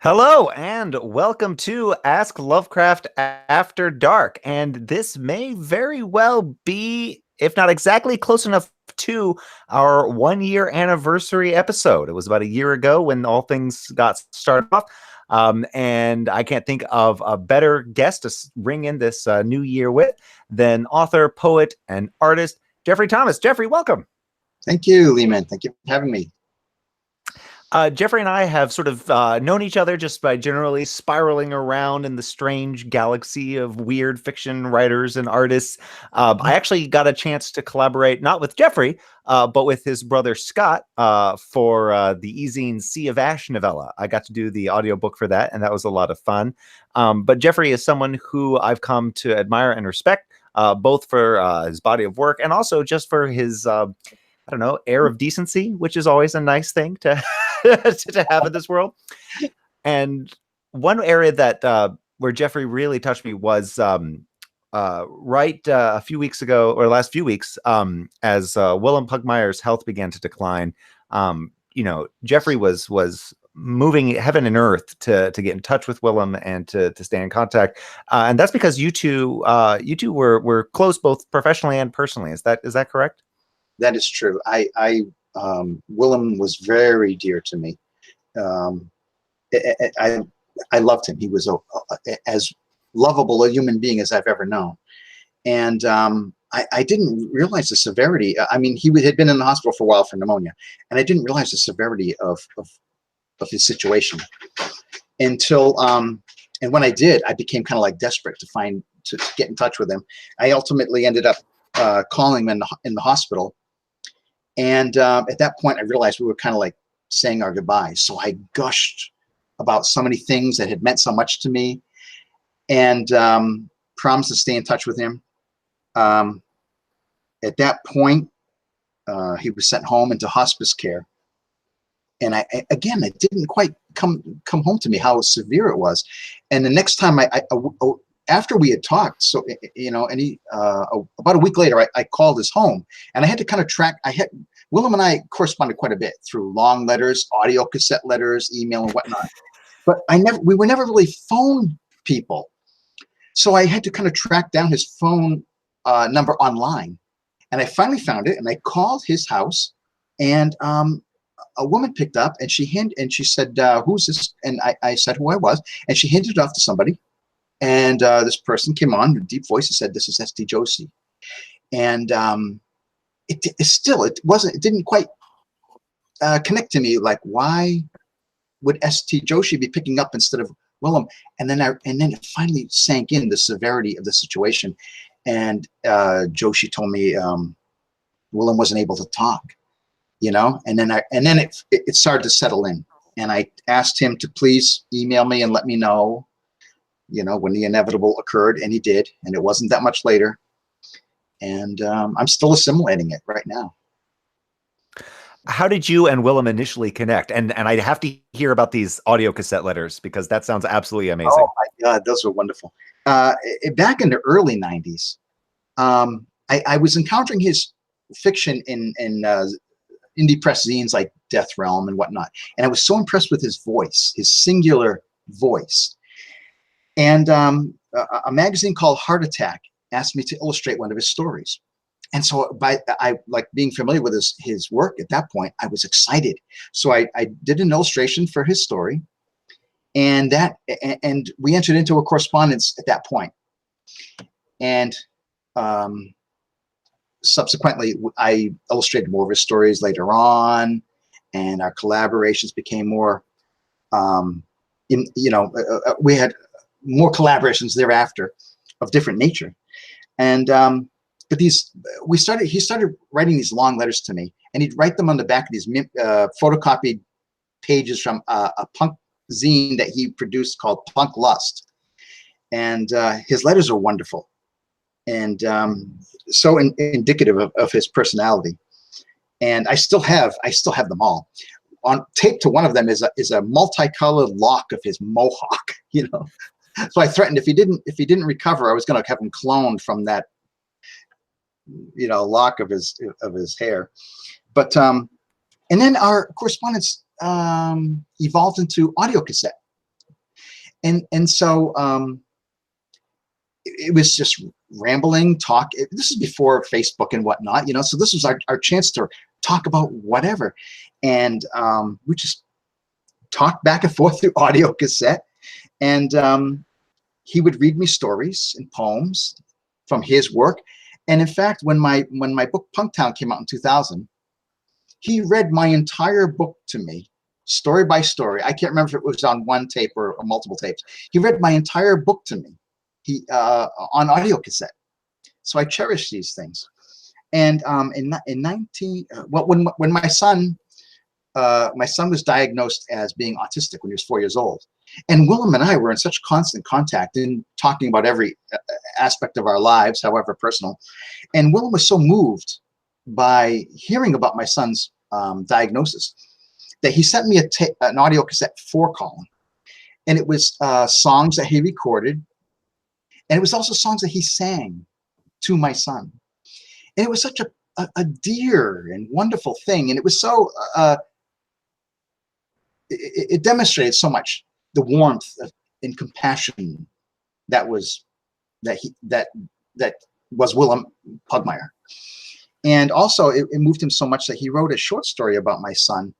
Hello and welcome to Ask Lovecraft After Dark. And this may very well be, if not exactly close enough to our 1 year anniversary episode. It was about a year ago when all things got started off. And I can't think of a better guest to ring in this new year with than author, poet, and artist Jeffrey Thomas. Jeffrey, welcome. Thank you, Lehman. Thank you for having me. Jeffrey and I have sort of known each other just by generally spiraling around in the strange galaxy of weird fiction writers and artists. I actually got a chance to collaborate, not with Jeffrey, but with his brother Scott for the e-zine Sea of Ash novella. I got to do the audiobook for that, and that was a lot of fun. But Jeffrey is someone who I've come to admire and respect, both for his body of work and also just for his I don't know, air of decency, which is always a nice thing to to have in this world. And one area that where Jeffrey really touched me was a few weeks ago, or last few weeks, as Willem Pugmire's health began to decline. Jeffrey was moving heaven and earth to get in touch with Willem and to stay in contact, and that's because you two were close both professionally and personally. Is that correct? That is true. Willem was very dear to me. Um, I loved him. He was as lovable a human being as I've ever known. And I didn't realize the severity. I mean, he had been in the hospital for a while for pneumonia, and I didn't realize the severity of his situation until, and when I did, I became kind of like desperate to get in touch with him. I ultimately ended up calling him in the hospital. And at that point, I realized we were kind of like saying our goodbyes. So I gushed about so many things that had meant so much to me, and promised to stay in touch with him. At that point, he was sent home into hospice care. And it didn't quite come home to me how severe it was. And the next time after we had talked, so about a week later, I called his home, and I had to kind of track. Willem and I corresponded quite a bit through long letters, audio cassette letters, email, and whatnot. But we were never really phone people, so I had to kind of track down his phone number online, and I finally found it, and I called his house, and a woman picked up, and she said, "Who's this?" And I said who I was, and she handed it off to somebody. And this person came on with a deep voice and said, "This is S.T. Joshi." And it didn't quite connect to me. Like, why would S.T. Joshi be picking up instead of Willem? And then it finally sank in, the severity of the situation. And Joshi told me Willem wasn't able to talk, and then it started to settle in. And I asked him to please email me and let me know, when the inevitable occurred, and he did, and it wasn't that much later. And I'm still assimilating it right now. How did you and Willem initially connect? And I have to hear about these audio cassette letters because that sounds absolutely amazing. Oh my God, those were wonderful. Back in the early 90s, I was encountering his fiction in indie press zines like Death Realm and whatnot. And I was so impressed with his voice, his singular voice. And a magazine called Heart Attack asked me to illustrate one of his stories. And so I like being familiar with his work at that point, I was excited. So I did an illustration for his story, and we entered into a correspondence at that point. And subsequently, I illustrated more of his stories later on, and our collaborations became more, we had more collaborations thereafter of different nature. And but he started writing these long letters to me, and he'd write them on the back of these photocopied pages from a punk zine that he produced called Punk Lust. And his letters are wonderful, and so indicative of his personality. And I still have them all. On tape to one of them is a multicolored lock of his mohawk, So I threatened if he didn't recover, I was going to have him cloned from that, lock of his hair. But and then our correspondence evolved into audio cassette. And so it was just rambling talk. This is before Facebook and whatnot, you know, so this was our chance to talk about whatever. And we just talked back and forth through audio cassette. And he would read me stories and poems from his work. And in fact, when my book Punktown came out in 2000, he read my entire book to me, story by story. I can't remember if it was on one tape or multiple tapes. He read my entire book to me, on audio cassette. So I cherish these things. And in 19, well, when my son was diagnosed as being autistic when he was 4 years old. And Willem and I were in such constant contact and talking about every aspect of our lives, however personal. And Willem was so moved by hearing about my son's diagnosis that he sent me an audio cassette 4-column. And it was songs that he recorded. And it was also songs that he sang to my son. And it was such a dear and wonderful thing. And it was so, it demonstrated so much the warmth and compassion that was that was Willem Pugmire. And also it moved him so much that he wrote a short story about my son.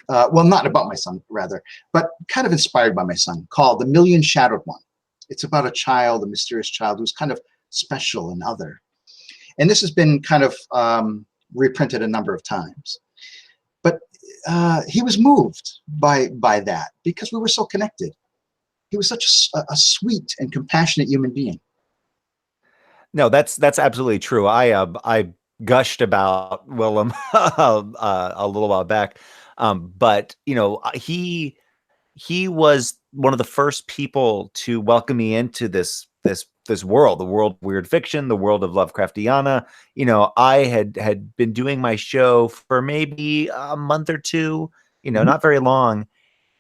Well, not about my son, rather, but kind of inspired by my son, called The Million Shadowed One. It's about a child, a mysterious child who's kind of special and other. And this has been kind of reprinted a number of times. But he was moved by that because we were so connected. He was such a sweet and compassionate human being. No, that's absolutely true. I gushed about Willem a little while back, but you know he was one of the first people to welcome me into this world, the world of weird fiction, the world of Lovecraftiana. You know, I had been doing my show for maybe a month or two, you know, Mhm. not very long,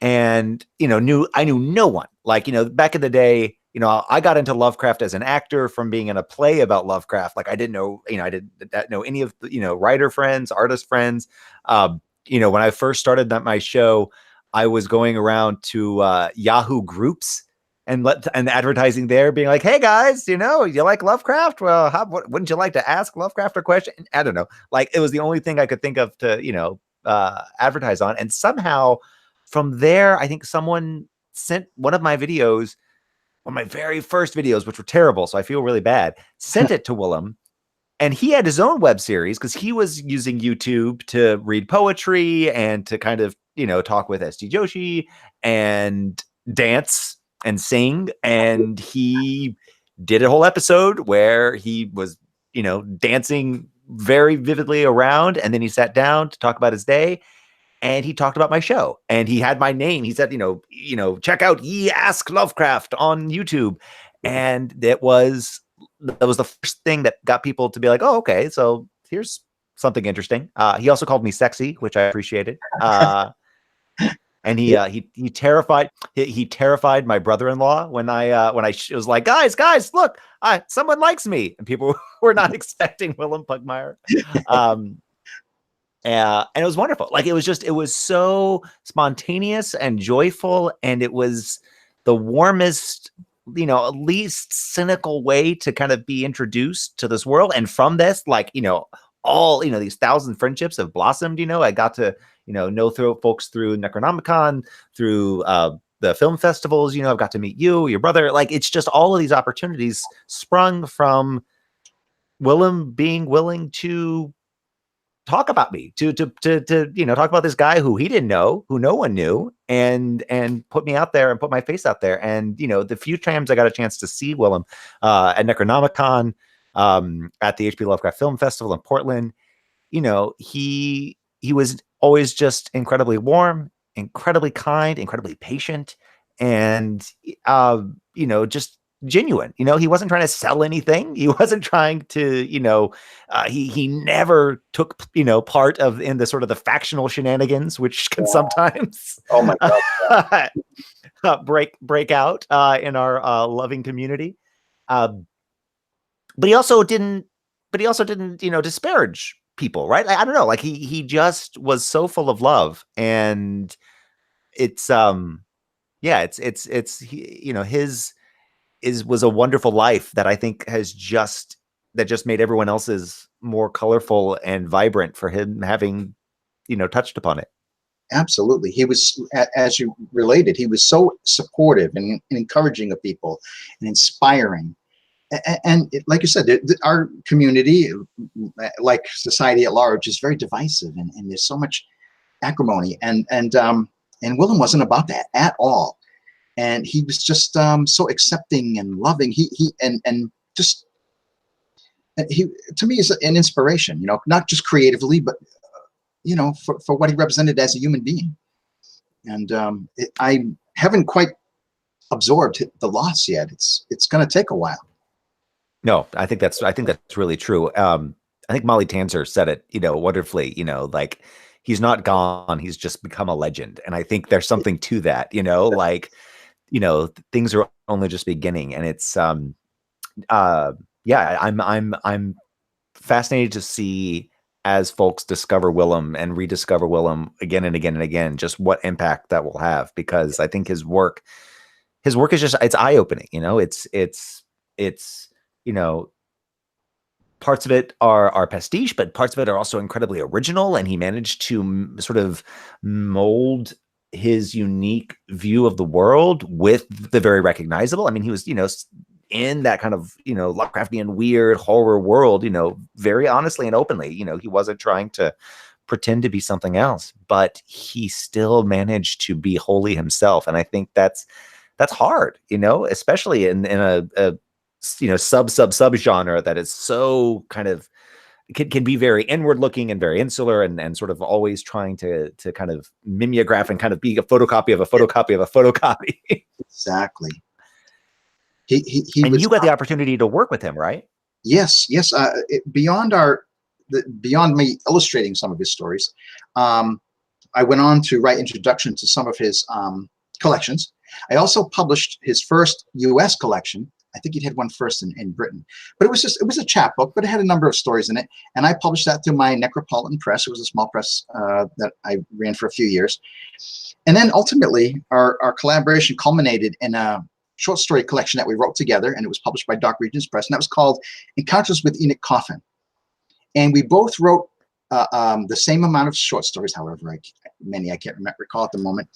and you know, I knew no one. Like, you know, back in the day, you know, I got into Lovecraft as an actor from being in a play about Lovecraft. Like, I didn't know, you know, I didn't know any of the, you know, writer friends, artist friends. You know, when I first started my show, I was going around to Yahoo groups and advertising there, being like, "Hey guys, you know, you like Lovecraft? Well, wouldn't you like to ask Lovecraft a question?" I don't know. Like, it was the only thing I could think of to, you know, advertise on, and somehow from there, I think someone sent one of my videos, one of my very first videos, which were terrible, so I feel really bad, sent it to Willem, and he had his own web series because he was using YouTube to read poetry and to kind of, you know, talk with ST Joshi and dance and sing. And he did a whole episode where he was, you know, dancing very vividly around. And then he sat down to talk about his day, and he talked about my show, and he had my name. He said, you know, check out Ye Ask Lovecraft on YouTube. And that was the first thing that got people to be like, oh, okay, so here's something interesting. He also called me sexy, which I appreciated. And Yeah. he terrified my brother-in-law when I was like, guys, look, someone likes me, and people were not expecting Willem Pugmire. And it was wonderful. Like, it was so spontaneous and joyful, and it was the warmest, you know, least cynical way to kind of be introduced to this world. And from this, like, you know, all, you know, these 1,000 friendships have blossomed. You know, I got to, you know through folks through Necronomicon, through the film festivals. You know, I've got to meet you, your brother. Like, it's just all of these opportunities sprung from Willem being willing to talk about me, to you know, talk about this guy who he didn't know, who no one knew, and put me out there and put my face out there. And you know, the few times I got a chance to see Willem at Necronomicon, at the HP Lovecraft Film Festival in Portland, you know, he was always just incredibly warm, incredibly kind, incredibly patient, and you know, just genuine. You know, he wasn't trying to sell anything. He wasn't trying to, you know, he never took, you know, part of in the sort of the factional shenanigans, which can sometimes Oh my God. break out in our loving community. Um, but he also didn't you know, disparage people, right? I don't know, like, he just was so full of love. And it's Yeah, it's he, you know, his is was a wonderful life that I think has just that just made everyone else's more colorful and vibrant for him having, touched upon it. Absolutely. He was, as you related, he was so supportive and encouraging of people and inspiring. And like you said, our community, like society at large, is very divisive, and there's so much acrimony. And Willem wasn't about that at all. And he was just so accepting and loving. And just he to me is an inspiration. Not just creatively, but for what he represented as a human being. And I haven't quite absorbed the loss yet. It's going to take a while. No, I think that's really true. I think Molly Tanzer said it, wonderfully, like he's not gone, he's just become a legend. And I think there's something to that, like, things are only just beginning. And it's uh yeah, I'm fascinated to see as folks discover Willem and rediscover Willem again and again and again, just what impact that will have, because I think his work is just it's eye-opening, it's you know parts of it are pastiche, but parts of it are also incredibly original, and he managed to sort of mold his unique view of the world with the very recognizable. I mean, he was, in that kind of, Lovecraftian weird horror world, very honestly and openly. He wasn't trying to pretend to be something else, but he still managed to be wholly himself. And I think that's hard, especially in a sub genre that is so kind of can be very inward looking and very insular, and sort of always trying to kind of mimeograph and kind of be a photocopy of a photocopy of a photocopy. Exactly. He And was, you got the opportunity to work with him, right? yes, yes. Beyond me illustrating some of his stories, I went on to write introduction to some of his collections. I also published his first U.S. collection. I think he'd had one first in Britain, but it was a chapbook, but it had a number of stories in it. And I published that through my Necropolitan Press. It was a small press that I ran for a few years. And then ultimately, our collaboration culminated in a short story collection that we wrote together, and it was published by Dark Regions Press, and that was called Encounters with Enoch Coffin. And we both wrote the same amount of short stories, however, many I can't recall at the moment,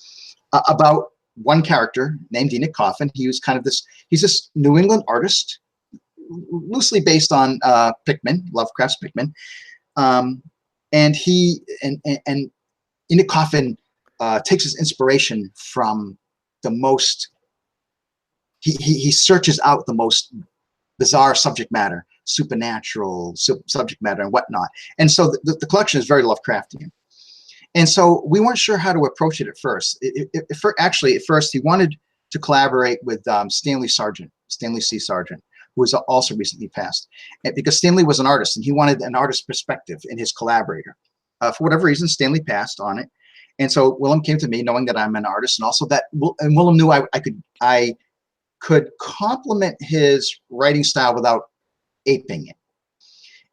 about one character named Enoch Coffin. He was kind of he's this New England artist, loosely based on Pickman, Lovecraft's Pickman. And Enoch Coffin takes his inspiration from the most, he searches out the most bizarre subject matter, supernatural subject matter and whatnot. And so the collection is very Lovecraftian. And so we weren't sure how to approach it at first. Actually, at first, he wanted to collaborate with Stanley C. Sargent, who was also recently passed, because Stanley was an artist, and he wanted an artist perspective in his collaborator. For whatever reason, Stanley passed on it. And so Willem came to me, knowing that I'm an artist, and also that, and Willem knew I could complement his writing style without aping it.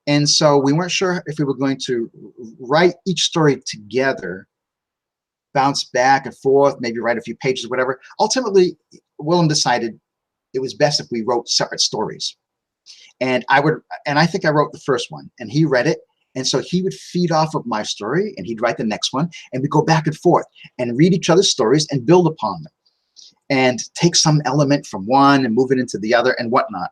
And so we weren't sure if we were going to write each story together, bounce back and forth, maybe write a few pages, whatever. Ultimately, Willem decided it was best if we wrote separate stories. And I think I wrote the first one, and he read it. And so he would feed off of my story, and he'd write the next one, and we'd go back and forth and read each other's stories and build upon them, and take some element from one and move it into the other and whatnot.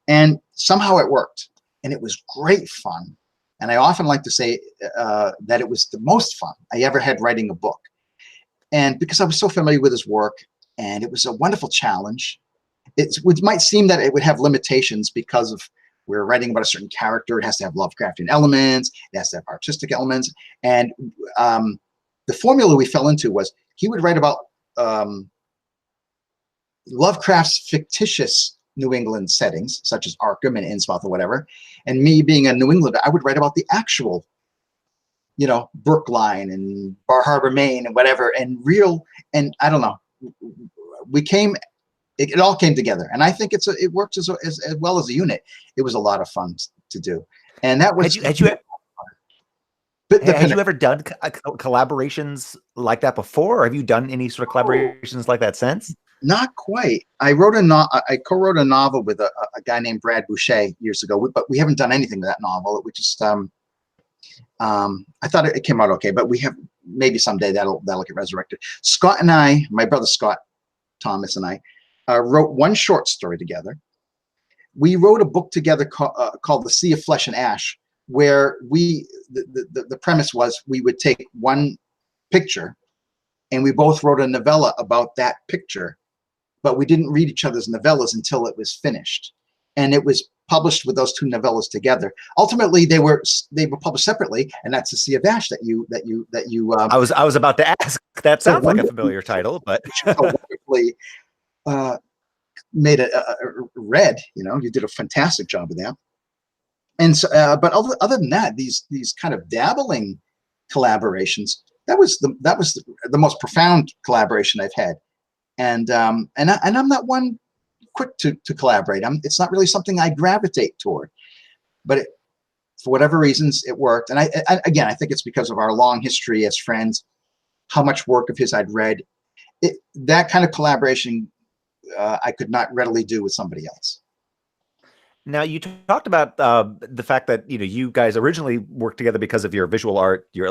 And somehow it worked. And it was great fun. And I often like to say that it was the most fun I ever had writing a book. And because I was so familiar with his work, and it was a wonderful challenge. It might seem that it would have limitations because of we're writing about a certain character. It has to have Lovecraftian elements. It has to have artistic elements. And the formula we fell into was he would write about Lovecraft's fictitious New England settings, such as Arkham and Innsmouth or whatever. And me being a New Englander, I would write about the actual, Brookline and Bar Harbor, Maine and whatever, and I don't know. It all came together. And I think it works as well as a unit. It was a lot of fun to do. And that was, had you But Had depending, you ever done collaborations like that before, or have you done any sort of oh, collaborations like that since? not quite. I co-wrote a novel with a guy named Brad Boucher years ago, but we haven't done anything with that novel. We just I thought it came out okay, but we have maybe someday that'll get resurrected. Scott and I, my brother Scott Thomas and I, wrote one short story together. We wrote a book together called The Sea of Flesh and Ash, where the premise was we would take one picture and we both wrote a novella about that picture, but we didn't read each other's novellas until it was finished. And it was published with those two novellas together. Ultimately, they were published separately, and that's The Sea of Ash I was about to ask. That so sounds like a familiar title, but wonderfully uh, made it read. You know, you did a fantastic job of that. And so, but other than that, these kind of dabbling collaborations, that was the most profound collaboration I've had. And I'm not one quick to collaborate. It's not really something I gravitate toward, but for whatever reasons, it worked. And again, I think it's because of our long history as friends, how much work of his I'd read. That kind of collaboration I could not readily do with somebody else. now you talked about the fact that you guys originally worked together because of your visual art, your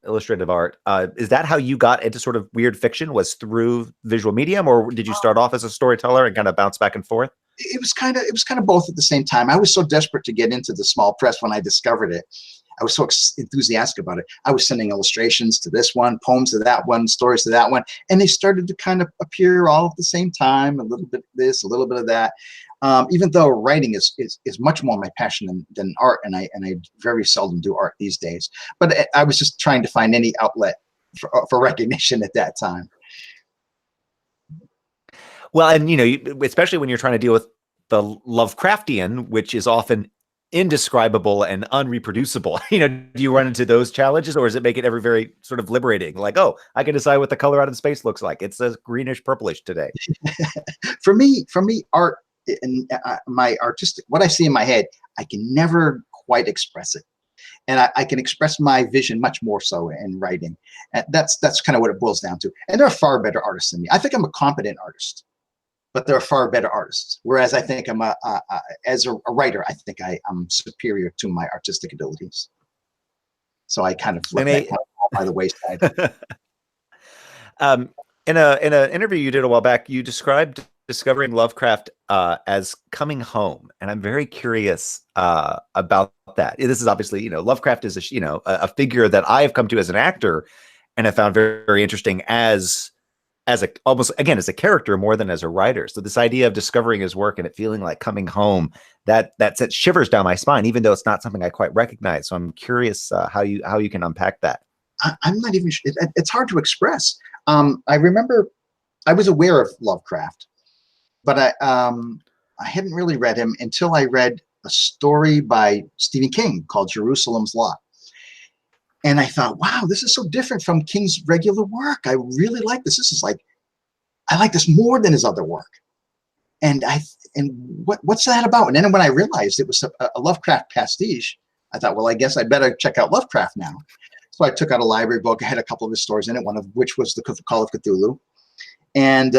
illustrative art. Is that how you got into sort of weird fiction? Was through visual medium, or did you start off as a storyteller and kind of bounce back and forth? It was kind of both at the same time. I was so desperate to get into the small press when I discovered it. I was so enthusiastic about it. I was sending illustrations to this one, poems to that one, stories to that one, and they started to kind of appear all at the same time. A little bit of this, a little bit of that. Even though writing is much more my passion than art, and I very seldom do art these days. But I was just trying to find any outlet for recognition at that time. Well, and especially when you're trying to deal with the Lovecraftian, which is often indescribable and unreproducible. Do you run into those challenges, or does it make it ever very sort of liberating? Like, oh, I can decide what the color out of space looks like. It's a greenish purplish today. For me, art and my artistic, what I see in my head, I can never quite express it, and I can express my vision much more so in writing. And that's kind of what it boils down to. And there are far better artists than me. I think I'm a competent artist, but there are far better artists. Whereas I think as a writer, I think I'm superior to my artistic abilities. So I kind of let that kind of fall by the wayside. um, in a interview you did a while back, you described discovering Lovecraft as coming home, and I'm very curious about that. This is obviously, Lovecraft is a figure that I've come to as an actor, and I found very, very interesting as a almost again as a character more than as a writer. So this idea of discovering his work and it feeling like coming home, that sent shivers down my spine, even though it's not something I quite recognize. So I'm curious how you can unpack that. I'm not even sure. It's hard to express. I remember I was aware of Lovecraft, but I hadn't really read him until I read a story by Stephen King called Jerusalem's Lot. And I thought, wow, this is so different from King's regular work. I really like this. This is like, I like this more than his other work. And what's that about? And then when I realized it was a Lovecraft pastiche, I thought, well, I guess I better check out Lovecraft now. So I took out a library book. I had a couple of his stories in it, one of which was the Call of Cthulhu. And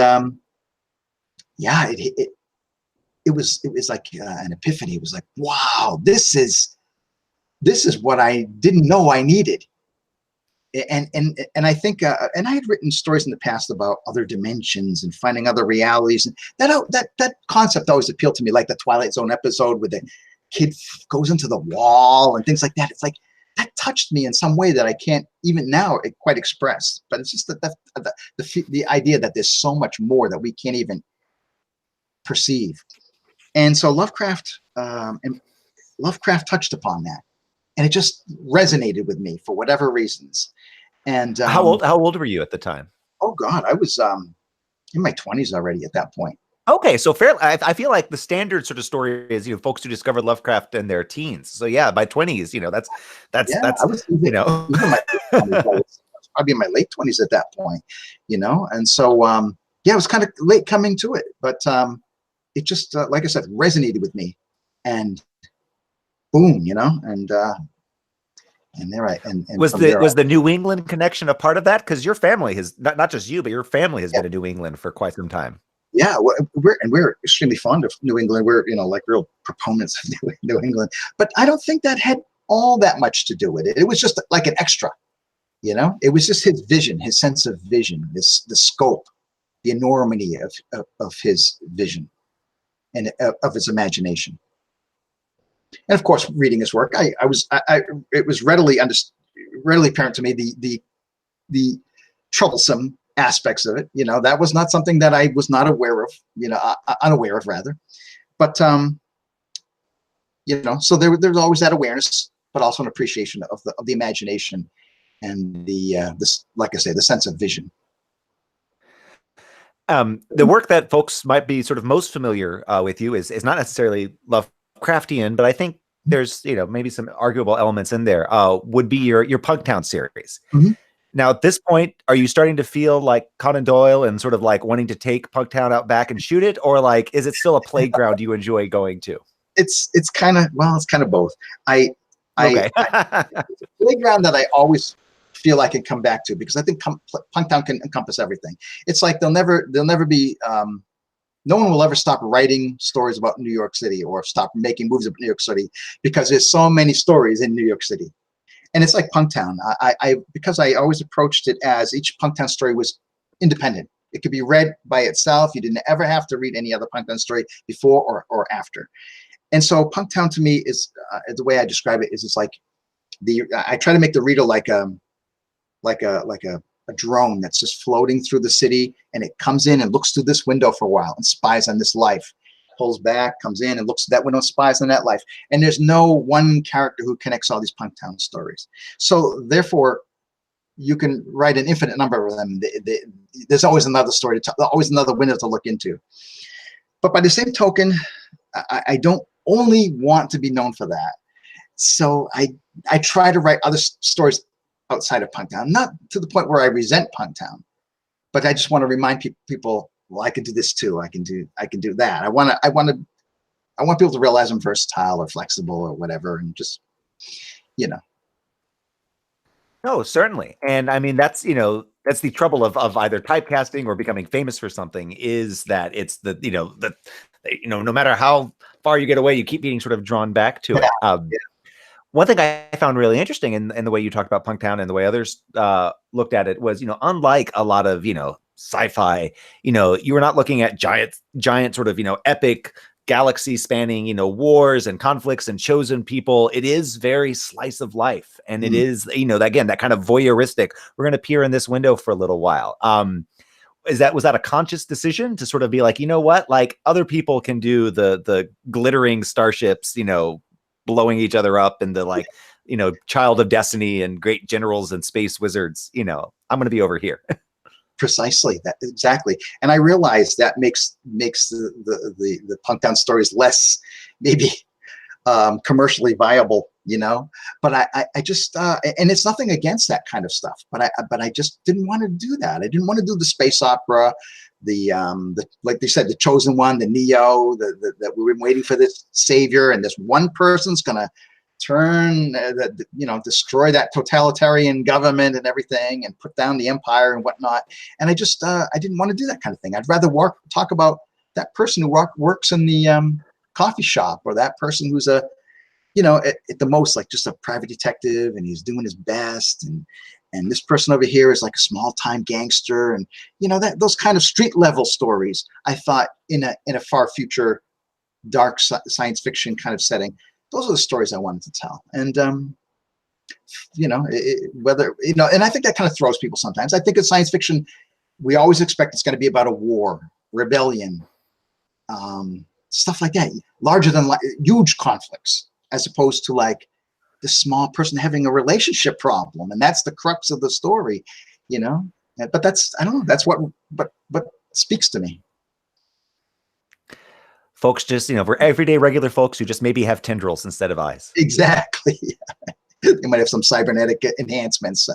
yeah, it was like an epiphany. It was like, wow, this is what I didn't know I needed. And I think and I had written stories in the past about other dimensions and finding other realities, and that concept always appealed to me, like the Twilight Zone episode where the kid goes into the wall and things like that. It's like that touched me in some way that I can't even now quite express. But it's just the idea that there's so much more that we can't even perceive. And so Lovecraft touched upon that, and it just resonated with me for whatever reasons. And How old were you at the time? oh God, I was in my 20s already at that point. Okay, so fair. I feel like the standard sort of story is folks who discovered Lovecraft in their teens. So yeah, by 20s, that's Yeah, I was even my late 20s. I was probably in my late 20s at that point, and so yeah, it was kind of late coming to it, but it just like I said, resonated with me, and boom, and And there I and Was from there the New England connection a part of that? Because your family has not just you, but your family has yeah, been in New England for quite some time. yeah, we're extremely fond of New England. We're like real proponents of New England, but I don't think that had all that much to do with it. It was just like an extra, It was just his vision, his sense of vision, the scope, the enormity of his vision and of his imagination. And of course, reading his work, it was readily apparent to me the troublesome aspects of it. That was not something that I was not aware of, unaware of rather. But so there's always that awareness, but also an appreciation of the imagination and this, like I say, the sense of vision. The work that folks might be sort of most familiar with you is not necessarily Lovecraftian, but I think there's maybe some arguable elements in there. Would be your Pugtown series. Mm-hmm. Now, at this point, are you starting to feel like Conan Doyle and sort of like wanting to take Pugtown out back and shoot it, or like is it still a playground you enjoy going to? It's kind of both. Okay. It's a playground that I always feel I can come back to because I think Punktown can encompass everything. It's like they'll never be. No one will ever stop writing stories about New York City or stop making movies about New York City because there's so many stories in New York City. And it's like Punktown. Because I always approached it as each Punktown story was independent. It could be read by itself. You didn't ever have to read any other Punktown story before or after. And so Punktown to me is the way I describe it is it's like I try to make the reader like a drone that's just floating through the city, and it comes in and looks through this window for a while and spies on this life, pulls back, comes in and looks at that window, spies on that life. And there's no one character who connects all these Punktown stories. So therefore, you can write an infinite number of them. There's always another story to tell, always another window to look into. But by the same token, I don't only want to be known for that. So I try to write other stories outside of Punktown, not to the point where I resent Punktown, but I just want to remind people, well, I can do this too. I can do that. I want people to realize I'm versatile or flexible or whatever, and just. No, certainly. And I mean, that's the trouble of either typecasting or becoming famous for something is that it's no matter how far you get away, you keep being sort of drawn back to it. Yeah. One thing I found really interesting in the way you talked about Punktown and the way others looked at it was, unlike a lot of, sci-fi, you were not looking at giant sort of, epic galaxy spanning, wars and conflicts and chosen people. It is very slice of life. And it is, again, that kind of voyeuristic, we're going to peer in this window for a little while. Was that a conscious decision to sort of be like, you know what, like other people can do the glittering starships, blowing each other up and the like, child of destiny and great generals and space wizards, I'm going to be over here. Precisely that, exactly. And I realize that makes the Punktown stories less maybe commercially viable, but I just and it's nothing against that kind of stuff, but I just didn't want to do that. I didn't want to do the space opera, the like they said, the chosen one, the Neo, that we've been waiting for this savior, and this one person's gonna turn, destroy that totalitarian government and everything, and put down the empire and whatnot. And I just I didn't want to do that kind of thing. I'd rather talk about that person who works in the coffee shop, or that person who's at the most like just a private detective, and he's doing his best, and this person over here is like a small time gangster, and those kind of street level stories. I thought in a far future dark science fiction kind of setting, those are the stories I wanted to tell. And whether and I think that kind of throws people sometimes. I think in science fiction, we always expect it's going to be about a war, rebellion, stuff like that, larger than huge conflicts, as opposed to like this small person having a relationship problem, and that's the crux of the story, But that's, I don't know, that's what speaks to me. Folks just, for everyday regular folks who just maybe have tendrils instead of eyes. Exactly. They might have some cybernetic enhancements,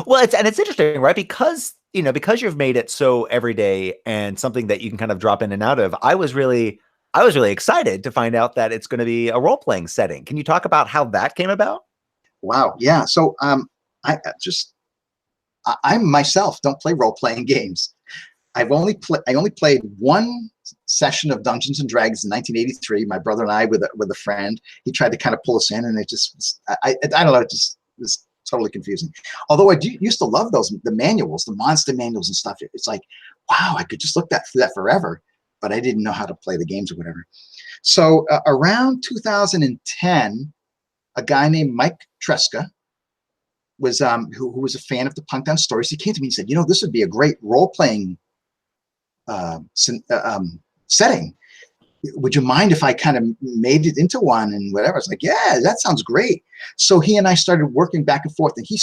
Well, it's interesting, right? Because you've made it so everyday and something that you can kind of drop in and out of. I was really excited to find out that it's going to be a role-playing setting. Can you talk about how that came about? Wow. Yeah. So I myself don't play role playing games. I only played one session of Dungeons and Dragons in 1983. My brother and I with a friend. He tried to kind of pull us in, and it just I don't know. It just was totally confusing. Although used to love the manuals, the monster manuals and stuff. It's like, wow, I could just look through that forever, but I didn't know how to play the games or whatever. So around 2010, a guy named Mike Tresca was who was a fan of the Punktown stories. He came to me and said, this would be a great role playing uh, setting. Would you mind if I kind of made it into one and whatever? I was like, yeah, that sounds great. So he and I started working back and forth, and he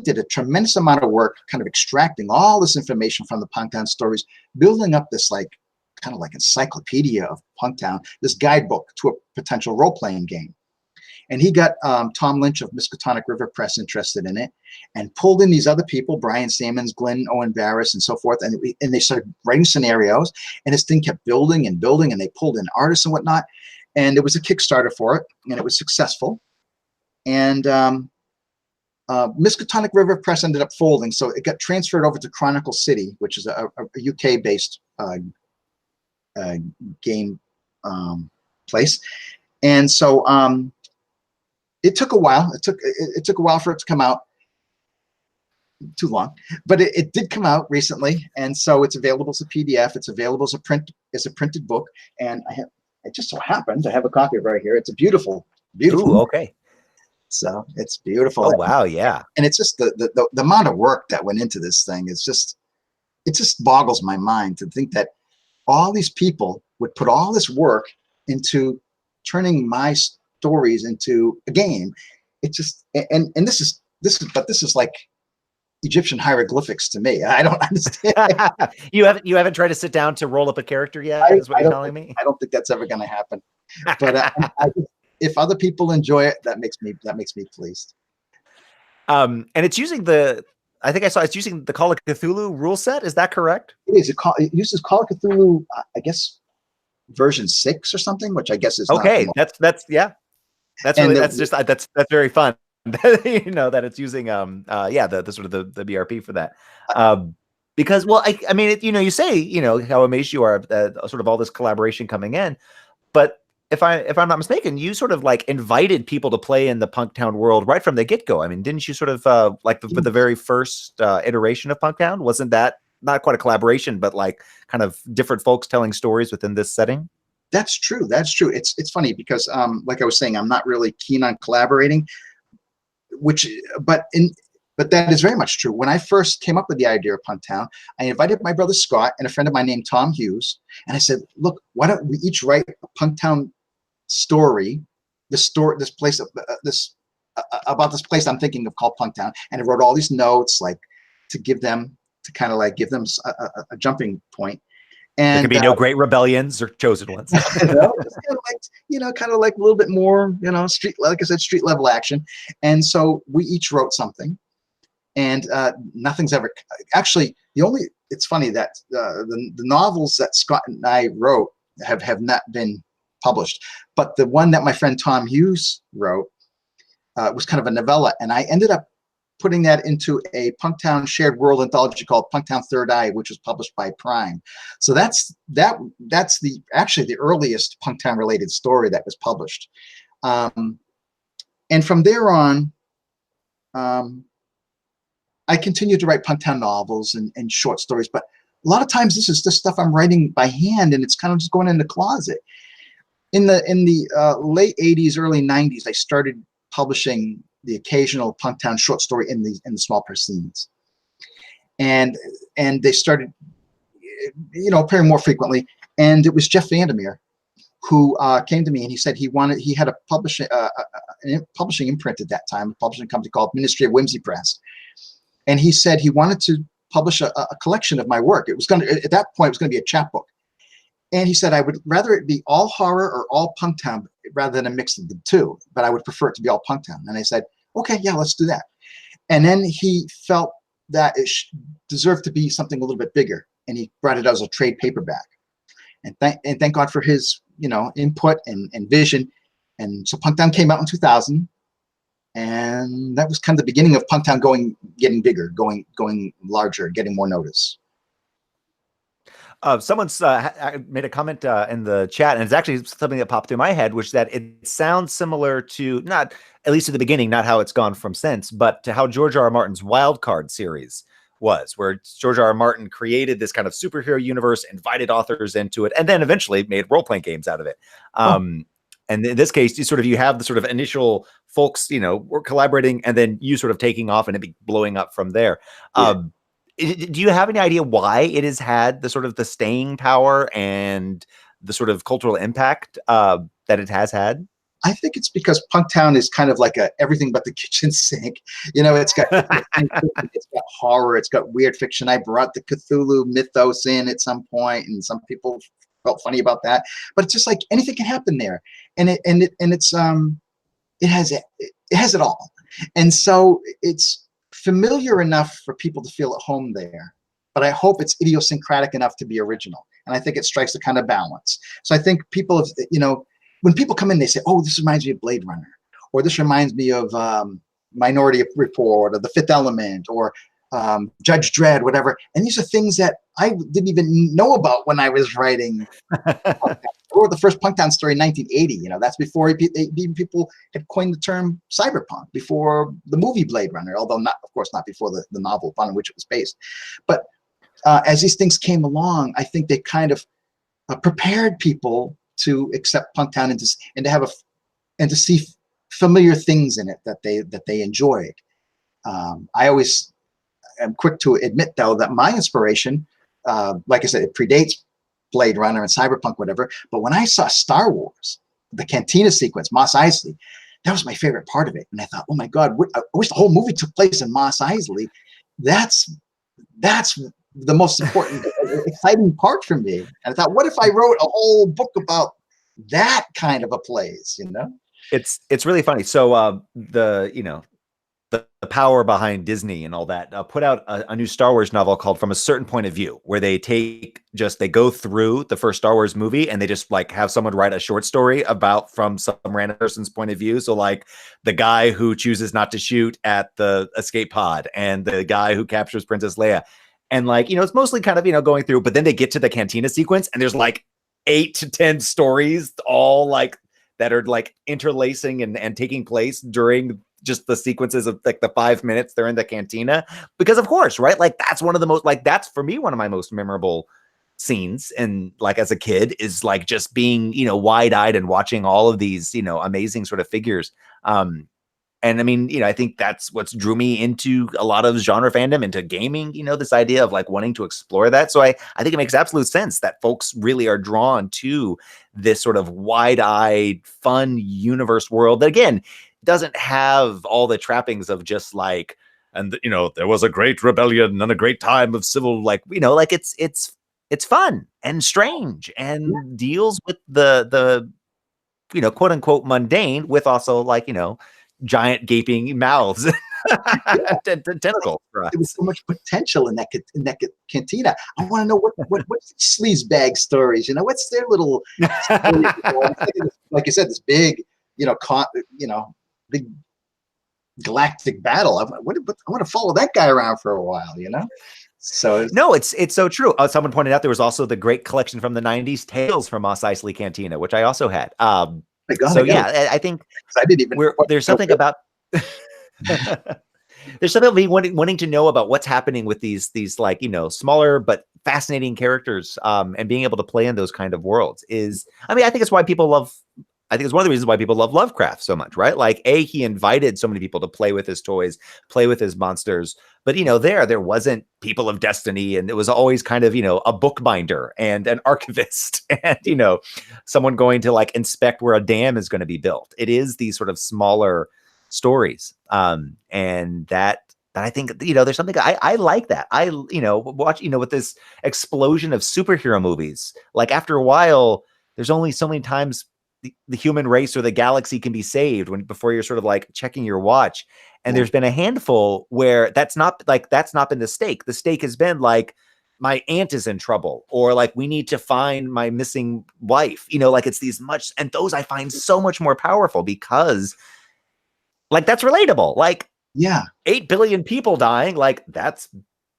did a tremendous amount of work kind of extracting all this information from the Punktown stories, building up this kind of like encyclopedia of Punktown, this guidebook to a potential role-playing game. And he got Tom Lynch of Miskatonic River Press interested in it, and pulled in these other people, Brian Sammons, Glenn Owen Barris, and so forth. And they started writing scenarios, and this thing kept building and building, and they pulled in artists and whatnot. And it was a Kickstarter for it, and it was successful. And Miskatonic River Press ended up folding, so it got transferred over to Chronicle City, which is a UK-based game place. And so it took a while. It took a while for it to come out. Too long, but it did come out recently, and so it's available as a PDF. It's available as a printed book, and it just so happens I have a copy of it right here. It's a beautiful. Ooh, okay. So it's beautiful. Oh wow, yeah. And it's just the amount of work that went into this thing is it just boggles my mind to think that all these people would put all this work into turning my stories into a game. It just and this is like Egyptian hieroglyphics to me. I don't understand. You haven't tried to sit down to roll up a character yet, is what you're telling me? I don't think that's ever going to happen. But if other people enjoy it, that makes me pleased. And it's using I think I saw it's using the Call of Cthulhu rule set. Is that correct? It is. It uses Call of Cthulhu, I guess, version 6 or something, which I guess is okay. Not that's very fun. That it's using the sort of the BRP for that. Because I mean you say how amazed you are at sort of all this collaboration coming in, but if I'm not mistaken, you sort of like invited people to play in the Punktown world right from the get-go. I mean, didn't you sort of for the very first iteration of Punktown, wasn't that not quite a collaboration, but like kind of different folks telling stories within this setting? That's true. That's true. It's funny because like I was saying, I'm not really keen on collaborating, but that is very much true. When I first came up with the idea of Punktown, I invited my brother Scott and a friend of mine named Tom Hughes, and I said, look, why don't we each write a Punktown story, about this place I'm thinking of called Punktown. And I wrote all these notes to give them a jumping point. And there could be no great rebellions or chosen ones. Just kind of like a little bit more, street level action. And so we each wrote something, and nothing's ever actually. It's funny that the novels that Scott and I wrote have not been published, but the one that my friend Tom Hughes wrote was kind of a novella, and I ended up putting that into a Punktown shared world anthology called Punktown Third Eye, which was published by Prime. So that's actually the earliest Punktown related story that was published. And from there on, I continued to write Punktown novels and short stories, but a lot of times this is the stuff I'm writing by hand, and it's kind of just going in the closet. In the late 80s, early 90s, I started publishing the occasional Punktown short story in the small press scenes, and they started appearing more frequently. And it was Jeff Vandermeer who came to me, and he said he had a publishing imprint at that time, a publishing company called Ministry of Whimsy Press, and he said he wanted to publish a collection of my work. At that point it was going to be a chapbook. And he said, I would rather it be all horror or all Punktown rather than a mix of the two, but I would prefer it to be all Punktown. And I said, okay, yeah, let's do that. And then he felt that it deserved to be something a little bit bigger, and he brought it out as a trade paperback. And thank God for his input and vision. And so Punktown came out in 2000, And that was kind of the beginning of Punktown getting bigger, going larger, getting more notice. Someone's made a comment in the chat, and it's actually something that popped through my head, which is that it sounds similar to, not at least at the beginning, not how it's gone from since, but to how George R. R. Martin's Wild Card series was, where George R. R. Martin created this kind of superhero universe, invited authors into it, and then eventually made role-playing games out of it. And in this case, you have the sort of initial folks, were collaborating, and then you sort of taking off and it be blowing up from there. Yeah. Do you have any idea why it has had the sort of the staying power and the sort of cultural impact that it has had? I think it's because Punktown is kind of like a everything but the kitchen sink. It's got it's got horror, it's got weird fiction. I brought the Cthulhu mythos in at some point, and some people felt funny about that. But it's just like anything can happen there, and it has it all, and so it's familiar enough for people to feel at home there. But I hope it's idiosyncratic enough to be original, and I think it strikes a kind of balance. So I think people have, when people come in, they say, "Oh, this reminds me of Blade Runner," or "This reminds me of Minority Report," or The Fifth Element, or Judge Dredd, whatever. And these are things that I didn't even know about when I was writing. Or the first Punktown story in 1980. That's before even people had coined the term cyberpunk, before the movie Blade Runner, although not, of course, not before the novel upon which it was based. But as these things came along, I think they kind of prepared people to accept Punktown and to have and to see familiar things in it that they enjoyed. I always am quick to admit, though, that my inspiration, like I said, it predates Blade Runner and cyberpunk, whatever. But when I saw Star Wars, the Cantina sequence, Mos Eisley, that was my favorite part of it. And I thought, oh my God, I wish the whole movie took place in Mos Eisley. That's the most important, exciting part for me. And I thought, what if I wrote a whole book about that kind of a place? It's really funny. So the power behind Disney and all that put out a new Star Wars novel called From a Certain Point of View, where they go through the first Star Wars movie and they just like have someone write a short story about from some random person's point of view. So like the guy who chooses not to shoot at the escape pod and the guy who captures Princess Leia. And like, it's mostly kind of, going through, but then they get to the cantina sequence and there's like 8 to 10 stories all like that are like interlacing and taking place during just the sequences of like the 5 minutes they're in the cantina, because of course, right? Like that's one of the most, like that's for me, one of my most memorable scenes. And like as a kid is like just being, wide eyed and watching all of these, amazing sort of figures. And I mean, I think that's what's drew me into a lot of genre fandom, into gaming, this idea of like wanting to explore that. So I think it makes absolute sense that folks really are drawn to this sort of wide-eyed, fun universe world that, again, doesn't have all the trappings of just like, and, there was a great rebellion and a great time of civil, like, like it's fun and strange and deals with the quote unquote mundane with also like, giant gaping mouths and tentacles. There was so much potential in that cantina. I want to know what's sleaze bag stories. What's their little story, like you said, this big, big galactic battle. I want to follow that guy around for a while. So no, it's so true. Someone pointed out there was also the great collection from the 90s, Tales from Mos Eisley Cantina, which I also had. I think I didn't even. There's something about there's something about wanting to know about what's happening with these like smaller but fascinating characters, and being able to play in those kind of worlds is. I mean, I think it's why people love. I think it's one of the reasons why people love Lovecraft so much, right? Like, he invited so many people to play with his toys, play with his monsters. But, there wasn't People of Destiny. And it was always kind of, a bookbinder and an archivist and, someone going to like inspect where a dam is going to be built. It is these sort of smaller stories. And that I think, there's something I like that. I, watch, with this explosion of superhero movies, like after a while, there's only so many times the human race or the galaxy can be saved before you're sort of like checking your watch. And there's been a handful where that's not been the stake. The stake has been like, my aunt is in trouble, or like, we need to find my missing wife, like it's these and those I find so much more powerful because Like that's relatable. Like Yeah, 8 billion people dying, like that's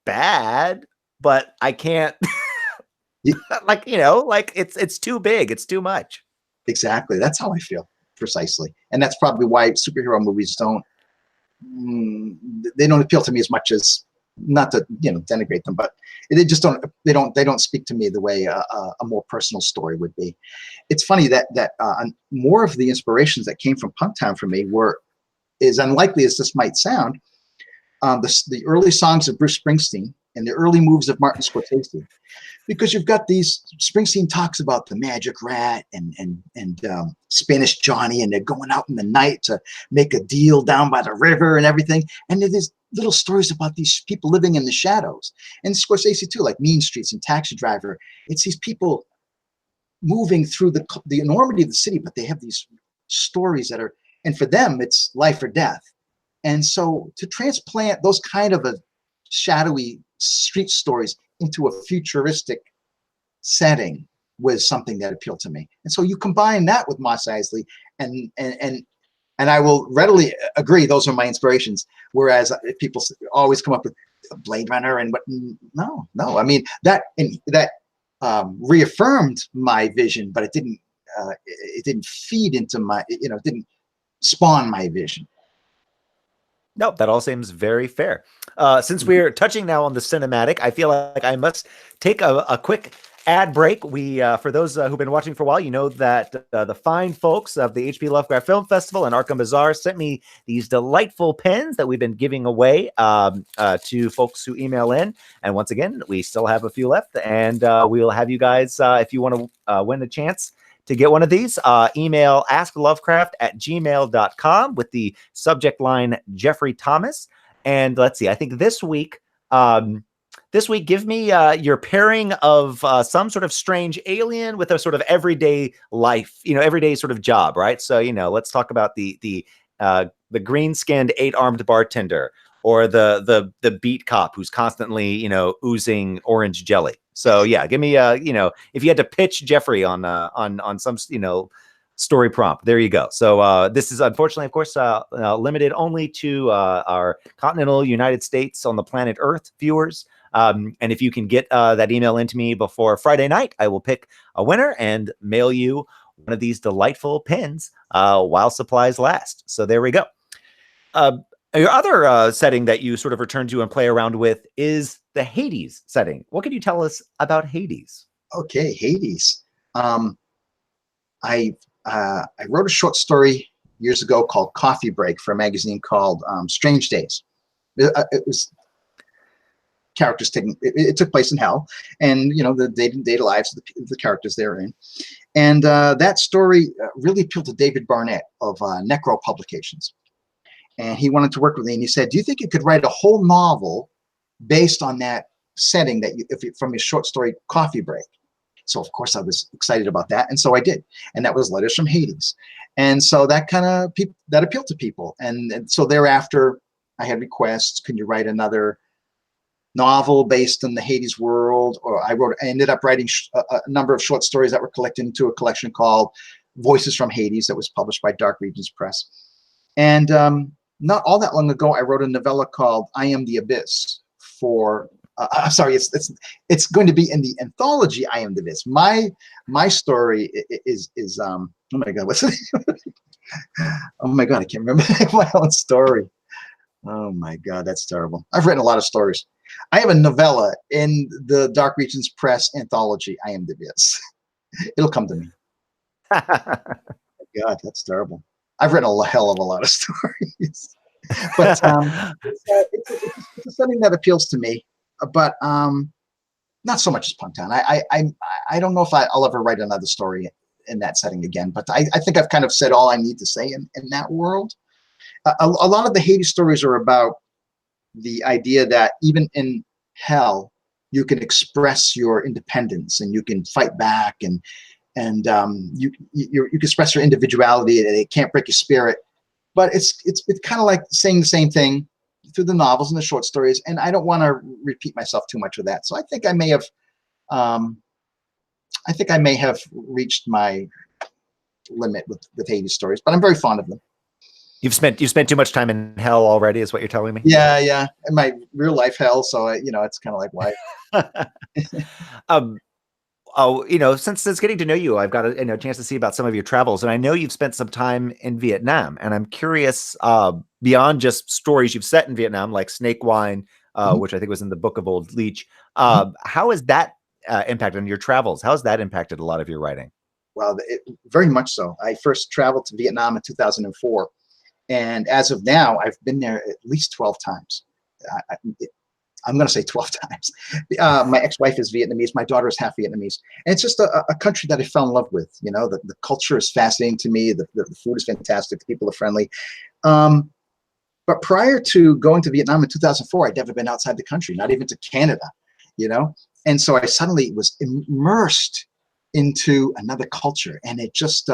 bad, but I can't y- like, like it's too big, it's too much. exactly. That's how I feel precisely, and that's probably why superhero movies they don't appeal to me as much as, not to denigrate them, but they just don't speak to me the way a more personal story would be. It's funny that more of the inspirations that came from Punktown for me were, as unlikely as this might sound, the early songs of Bruce Springsteen and the early moves of Martin Scorsese, because you've got these, Springsteen talks about the magic rat and Spanish Johnny, and they're going out in the night to make a deal down by the river and everything. And there's little stories about these people living in the shadows. And Scorsese too, like Mean Streets and Taxi Driver. It's these people moving through the enormity of the city, but they have these stories that are, and for them, it's life or death. And so to transplant those kind of a shadowy street stories into a futuristic setting was something that appealed to me. And so you combine that with Mos Eisley, and I will readily agree those are my inspirations. Whereas people always come up with Blade Runner and what? No. I mean that reaffirmed my vision, but it didn't feed into my, it didn't spawn my vision. No, that all seems very fair. Since we're touching now on the cinematic, I feel like I must take a quick ad break. We, for those who've been watching for a while, you know that the fine folks of the H.P. Lovecraft Film Festival and Arkham Bazaar sent me these delightful pens that we've been giving away to folks who email in. And once again, we still have a few left, and we'll have you guys, if you want to win a chance to get one of these, email asklovecraft@gmail.com with the subject line Jeffrey Thomas. And let's see, I think this week, give me your pairing of some sort of strange alien with a sort of everyday life, everyday sort of job, right? So, let's talk about the green-skinned 8-armed bartender, or the beat cop who's constantly, oozing orange jelly. So yeah, give me if you had to pitch Jeffrey on some story prompt, there you go. So this is unfortunately, of course, limited only to our continental United States on the planet Earth viewers. And if you can get that email into me before Friday night, I will pick a winner and mail you one of these delightful pins while supplies last. So there we go. Your other setting that you sort of return to and play around with is the Hades setting. What can you tell us about Hades? Okay, Hades. I wrote a short story years ago called Coffee Break for a magazine called Strange Days. It was characters taking, it took place in hell, and the day-to-day lives of the characters therein. And that story really appealed to David Barnett of Necro Publications. And he wanted to work with me, and he said, do you think you could write a whole novel based on that setting from his short story Coffee Break? So of course I was excited about that, and so I did. And that was Letters from Hades. And so that that appealed to people. And so thereafter I had requests, can you write another novel based in the Hades world? Or I ended up writing a number of short stories that were collected into a collection called Voices from Hades that was published by Dark Regions Press. And not all that long ago, I wrote a novella called I Am the Abyss for, I'm sorry, it's going to be in the anthology I Am the Abyss. My story is oh my God, what's it? Oh my God, I can't remember my own story. Oh my God, that's terrible. I've written a lot of stories. I have a novella in the Dark Regions Press anthology, I Am the Abyss. It'll come to me. God, that's terrible. I've written a hell of a lot of stories, but it's a setting that appeals to me, but not so much as Punktown. I don't know if I'll ever write another story in that setting again, but I think I've kind of said all I need to say in that world. A lot of the Hades stories are about the idea that even in hell, you can express your independence and you can fight back, and you can express your individuality, and it can't break your spirit. But it's kind of like saying the same thing through the novels and the short stories, and I don't want to repeat myself too much with that. So I think I may have reached my limit with Hades stories, but I'm very fond of them. You've spent too much time in hell already, is what you're telling me. Yeah, yeah, in my real life hell. So it's kind of like why. um, oh, since getting to know you, I've got a chance to see about some of your travels, and I know you've spent some time in Vietnam, and I'm curious, beyond just stories you've set in Vietnam, like Snake Wine, Mhm, which I think was in the Book of Old Leech. mhm. How has that impacted on your travels? How has that impacted a lot of your writing? Well, very much so. I first traveled to Vietnam in 2004, and as of now, I've been there at least 12 times. I, I'm going to say 12 times. My ex-wife is Vietnamese. My daughter is half Vietnamese. And it's just a country that I fell in love with. The culture is fascinating to me. The food is fantastic. The people are friendly. Um, but prior to going to Vietnam in 2004, I'd never been outside the country, not even to Canada, you know? And so I suddenly was immersed into another culture, and it just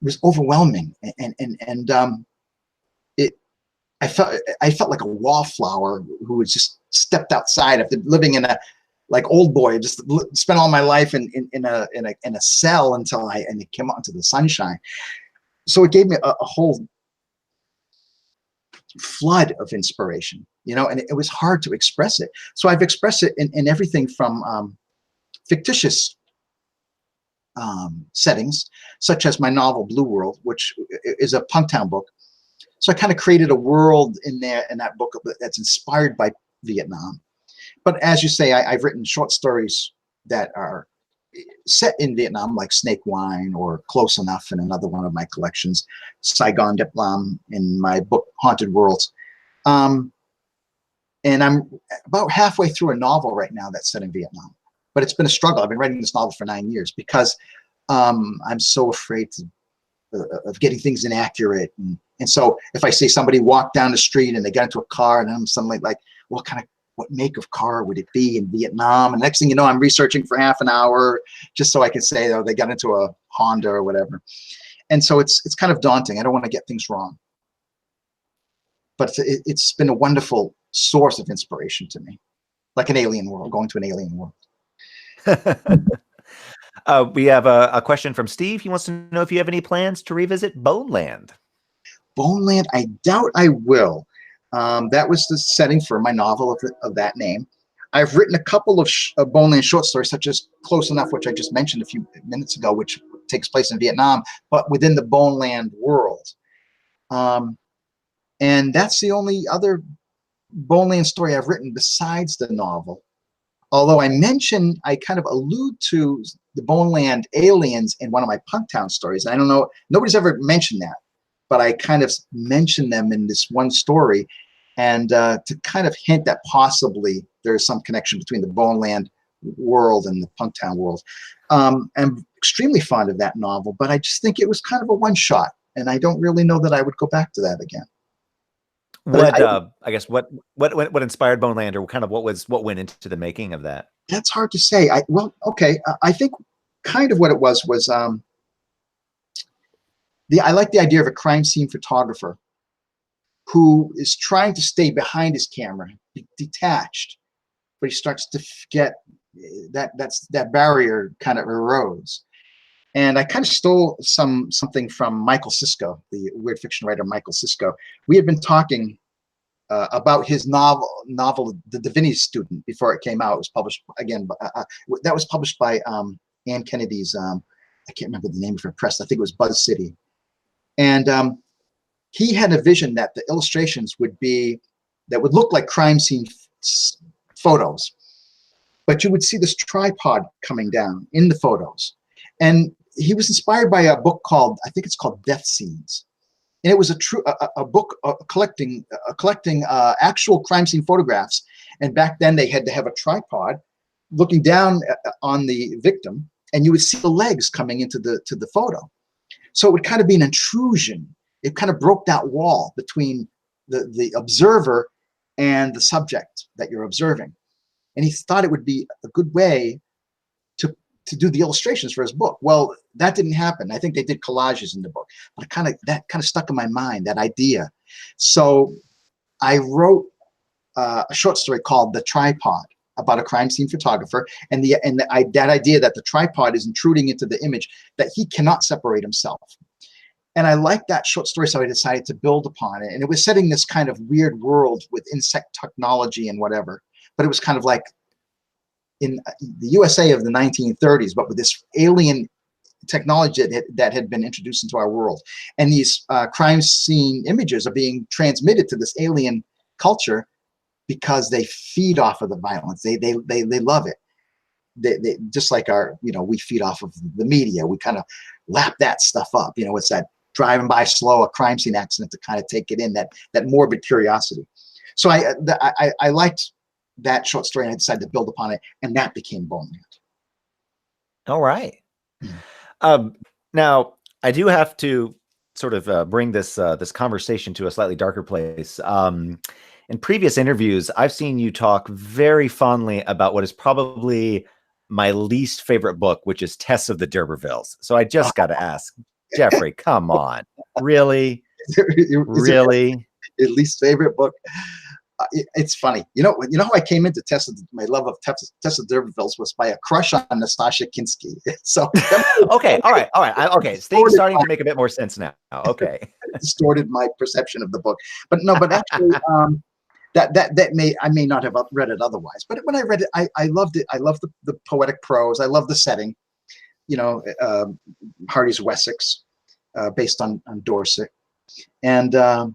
was overwhelming. It I felt like a wallflower who had just stepped outside after living in a like old boy, just spent all my life in a cell until I came out into the sunshine. So it gave me a whole flood of inspiration, and it was hard to express it. So I've expressed it in everything from fictitious settings, such as my novel Blue World, which is a Punktown book. So I kind of created a world in there in that book that's inspired by Vietnam. But as you say, I've written short stories that are set in Vietnam, like Snake Wine or Close Enough in another one of my collections, Saigon Diplam in my book Haunted Worlds. Um, and I'm about halfway through a novel right now that's set in Vietnam. But it's been a struggle. I've been writing this novel for 9 years because I'm so afraid of getting things inaccurate. And so if I say somebody walked down the street and they got into a car, and I'm suddenly like, what make of car would it be in Vietnam? And next thing you know, I'm researching for half an hour just so I can say, oh, they got into a Honda or whatever. And so it's kind of daunting. I don't want to get things wrong, but it's been a wonderful source of inspiration to me, like an alien world, going to an alien world. We have a question from Steve. He wants to know if you have any plans to revisit Bone Land. Boneland, I doubt I will. That was the setting for my novel of that name. I've written a couple of Boneland short stories, such as Close Enough, which I just mentioned a few minutes ago, which takes place in Vietnam, but within the Boneland world. Um, and that's the only other Boneland story I've written besides the novel. Although I kind of allude to the Boneland aliens in one of my Punktown stories. I don't know, nobody's ever mentioned that, but I kind of mentioned them in this one story, and to kind of hint that possibly there's some connection between the Boneland world and the Punktown world. I'm extremely fond of that novel, but I just think it was kind of a one shot, and I don't really know that I would go back to that again. But I guess what inspired Bone Land, or kind of what went into the making of that? that's hard to say. Well, okay, I think kind of what it was I like the idea of a crime scene photographer who is trying to stay behind his camera, detached, but he starts to get that barrier kind of erodes. And I kind of stole something from Michael Sisko, the weird fiction writer Michael Sisko. We had been talking about his novel The Divinity Student before it came out. It was published again. That was published by Anne Kennedy's. I can't remember the name of her press. I think it was Buzz City. And he had a vision that the illustrations would look like crime scene photos, but you would see this tripod coming down in the photos. And he was inspired by a book I think it's called Death Scenes. And it was a book collecting actual crime scene photographs. And back then they had to have a tripod looking down on the victim, and you would see the legs coming into the photo. So it would kind of be an intrusion. It kind of broke that wall between the observer and the subject that you're observing. And he thought it would be a good way to do the illustrations for his book. Well, that didn't happen. I think they did collages in the book, but that kind of stuck in my mind, that idea. So I wrote a short story called The Tripod, about a crime scene photographer, and that idea that the tripod is intruding into the image, that he cannot separate himself. And I liked that short story, so I decided to build upon it. And it was setting this kind of weird world with insect technology and whatever. But it was kind of like in the USA of the 1930s, but with this alien technology that had been introduced into our world. And these crime scene images are being transmitted to this alien culture because they feed off of the violence. They love it. They just like we feed off of the media. We kind of lap that stuff up. It's that driving by slow, a crime scene accident, to kind of take it in, that morbid curiosity. So I liked that short story, and I decided to build upon it, and that became Boneland. All right. Now I do have to sort of bring this conversation to a slightly darker place. In previous interviews, I've seen you talk very fondly about what is probably my least favorite book, which is Tess of the D'Urbervilles. So I just got to ask, Jeffrey, come on, really? Really? Your least favorite book? It's funny. How I came into my love of Tess of the D'Urbervilles was by a crush on Nastasha Kinski. So okay, all right. Okay, things starting to make a bit more sense now. Okay, distorted my perception of the book, but actually, I may not have read it otherwise. But when I read it, I loved it. I loved the poetic prose. I love the setting. Hardy's Wessex, based on Dorset, and I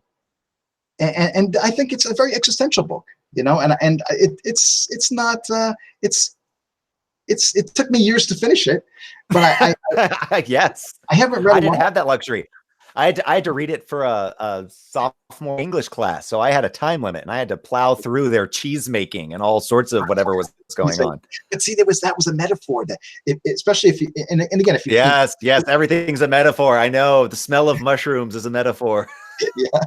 think it's a very existential book, and it's not it took me years to finish it, but yes, I haven't read. I didn't have that luxury. I had to read it for a sophomore English class, so I had a time limit, and I had to plow through their cheese making and all sorts of whatever was going on. But see, that was a metaphor that, especially if you and again if you yes, everything's a metaphor. I know the smell of mushrooms is a metaphor. Yeah.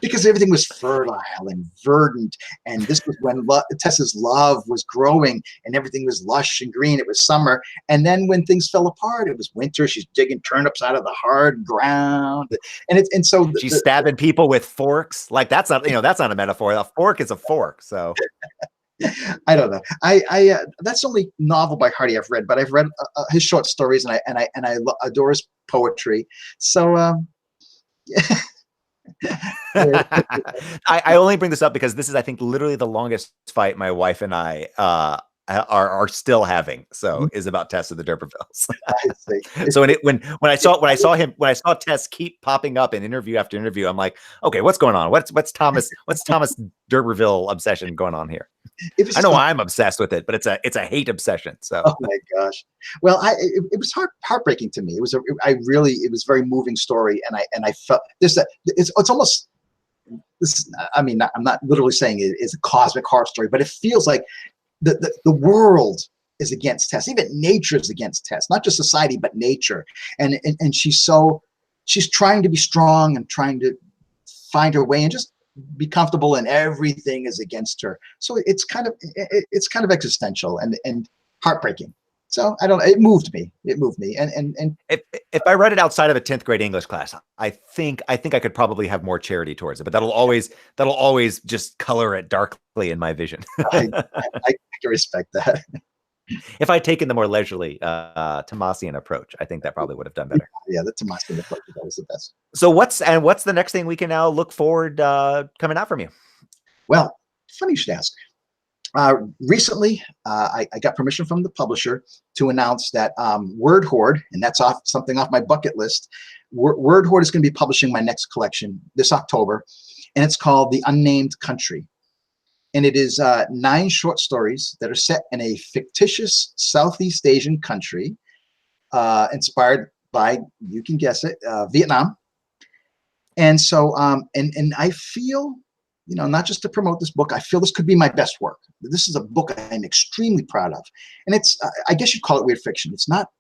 Because everything was fertile and verdant, and this was when Tessa's love was growing, and everything was lush and green. It was summer, and then when things fell apart, it was winter. She's digging turnips out of the hard ground, and so she's stabbing people with forks. Like that's not a metaphor. A fork is a fork. So I don't know. I that's the only novel by Hardy I've read, but I've read his short stories, and I adore his poetry. So. I only bring this up because this is, I think, literally the longest fight my wife and I are still having. So is about Tess of the D'Urbervilles. So when I saw Tess keep popping up in interview after interview, I'm like, okay, what's going on? What's Thomas D'Urberville obsession going on here? I know I'm obsessed with it, but it's a hate obsession. So oh my gosh, well, it was heartbreaking to me. It was very moving story, and I felt it's almost this. I mean, I'm not literally saying it is a cosmic horror story, but it feels like the world is against Tess. Even nature is against Tess, not just society, but nature. And she's trying to be strong and trying to find her way and just be comfortable, and everything is against her. So it's kind of existential and heartbreaking. So it moved me. And if I read it outside of a 10th grade English class, I think I could probably have more charity towards it, but that'll always just color it darkly in my vision. I can respect that. If I'd taken the more leisurely Tomasian approach, I think that probably would have done better. Yeah, the Tomasian approach is always the best. So what's the next thing we can now look forward coming out from you? Well, funny you should ask. Recently, I got permission from the publisher to announce that Word Horde, and that's something off my bucket list. Word Horde is going to be publishing my next collection this October, and it's called The Unnamed Country. And it is 9 short stories that are set in a fictitious Southeast Asian country, inspired by, you can guess it, Vietnam. And so, and I feel, not just to promote this book, I feel this could be my best work. This is a book I'm extremely proud of. And it's, I guess you'd call it weird fiction. It's not,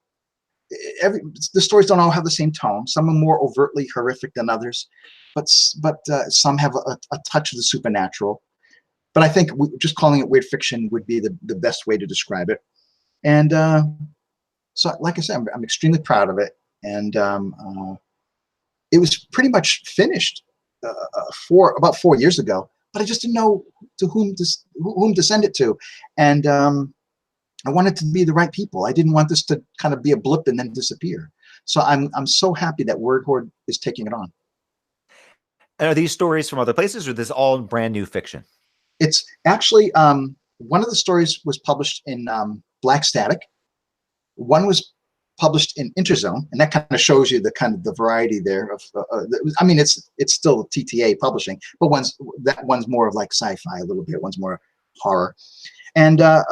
the stories don't all have the same tone. Some are more overtly horrific than others, but some have a touch of the supernatural. But I think just calling it weird fiction would be the best way to describe it. And so, like I said, I'm extremely proud of it. And it was pretty much finished about 4 years ago, but I just didn't know to whom to send it to. And I wanted to be the right people. I didn't want this to kind of be a blip and then disappear. So I'm so happy that Word Horde is taking it on. And are these stories from other places, or this all brand new fiction? It's actually one of the stories was published in Black Static. One was published in Interzone, and that kind of shows you the kind of the variety there. I mean, it's still TTA publishing, but one's more of like sci-fi a little bit. One's more horror, and a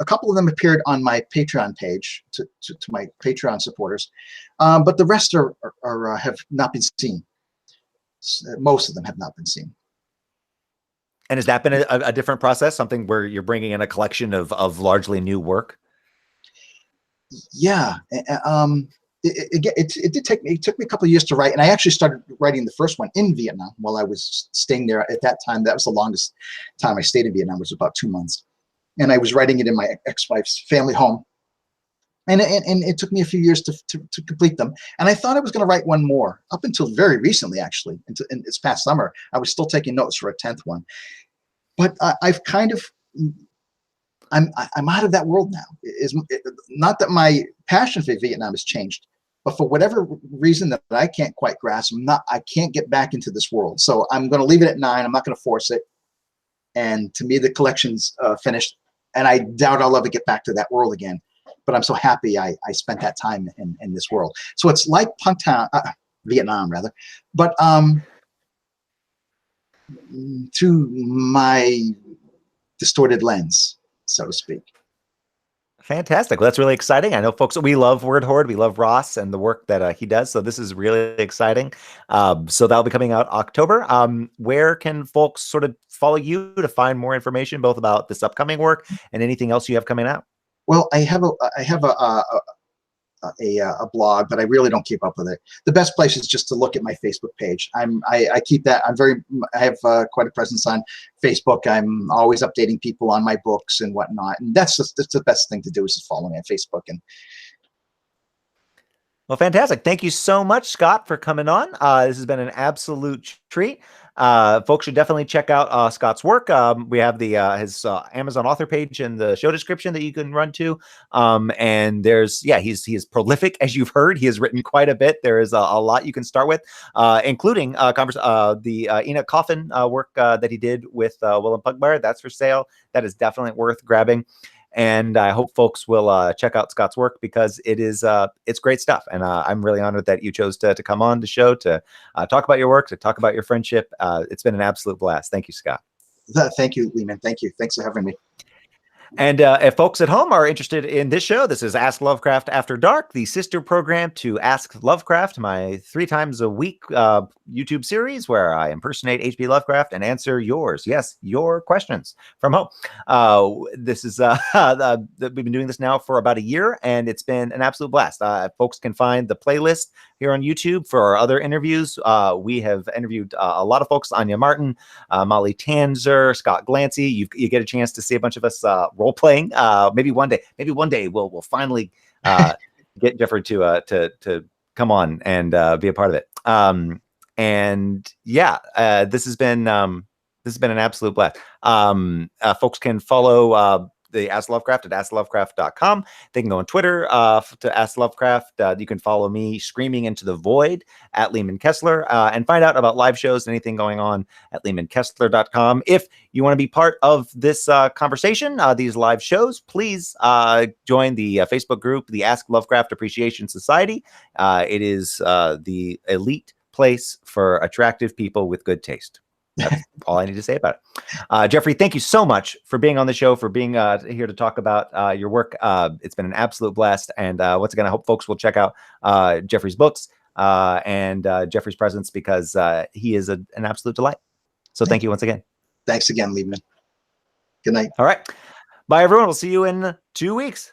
couple of them appeared on my Patreon page to my Patreon supporters, but the rest have not been seen. Most of them have not been seen. And has that been a different process? Something where you're bringing in a collection of largely new work? Yeah. It took me a couple of years to write, and I actually started writing the first one in Vietnam while I was staying there at that time. That was the longest time I stayed in Vietnam, was about 2 months, and I was writing it in my ex-wife's family home, and it took me a few years to complete them. And I thought I was going to write one more up until very recently, actually, in this past summer. I was still taking notes for a 10th one, but I've kind of I'm out of that world now. Is not that my passion for Vietnam has changed, but for whatever reason that I can't quite grasp, I can't get back into this world. So I'm going to leave it at 9. I'm not going to force it. And to me, the collection's finished, and I doubt I'll ever get back to that world again. But I'm so happy I spent that time in this world. So it's like Vietnam rather, but through my distorted lens, so to speak. Fantastic. Well, that's really exciting. I know, folks, we love Word Horde. We love Ross and the work that he does. So this is really exciting. So that'll be coming out October. Where can folks sort of follow you to find more information, both about this upcoming work and anything else you have coming out? Well, I have a blog, but I really don't keep up with it. The best place is just to look at my Facebook page. I keep that. I have quite a presence on Facebook. I'm always updating people on my books and whatnot, and that's the best thing to do, is just follow me on Facebook. And well, fantastic. Thank you so much, Scott, for coming on. This has been an absolute treat. Folks should definitely check out Scott's work. We have his Amazon author page in the show description that you can run to. And there's, he is prolific, as you've heard. He has written quite a bit. There is a lot you can start with, including the Enoch Coffin work that he did with Willem Pugmire. That's for sale. That is definitely worth grabbing. And I hope folks will check out Scott's work, because it's great stuff. And I'm really honored that you chose to come on the show to talk about your work, to talk about your friendship. It's been an absolute blast. Thank you, Scott. Thank you, Lehman. Thank you. Thanks for having me. And if folks at home are interested in this show, this is Ask Lovecraft After Dark, the sister program to Ask Lovecraft, my 3 times a week YouTube series where I impersonate H.P. Lovecraft and answer yours. Yes, your questions from home. This is we've been doing this now for about a year, and it's been an absolute blast. Folks can find the playlist here on YouTube for our other interviews. We have interviewed a lot of folks: Anya Martin, Molly Tanzer, Scott Glancy. You get a chance to see a bunch of us role playing. Maybe one day we'll finally get Jeffrey to come on and be a part of it. This has been an absolute blast. Folks can follow the Ask Lovecraft at asklovecraft.com. They can go on Twitter to Ask Lovecraft. You can follow me screaming into the void at Lehman Kessler, and find out about live shows and anything going on at lehmankessler.com. If you want to be part of this conversation, these live shows, please join the Facebook group, the Ask Lovecraft Appreciation Society. It is the elite place for attractive people with good taste. That's all I need to say about it. Jeffrey, thank you so much for being on the show, for being here to talk about your work. It's been an absolute blast. And once again, I hope folks will check out Jeffrey's books and Jeffrey's presence, because he is an absolute delight. So thank you once again. Thanks again, Liebman. Good night. All right. Bye, everyone. We'll see you in 2 weeks.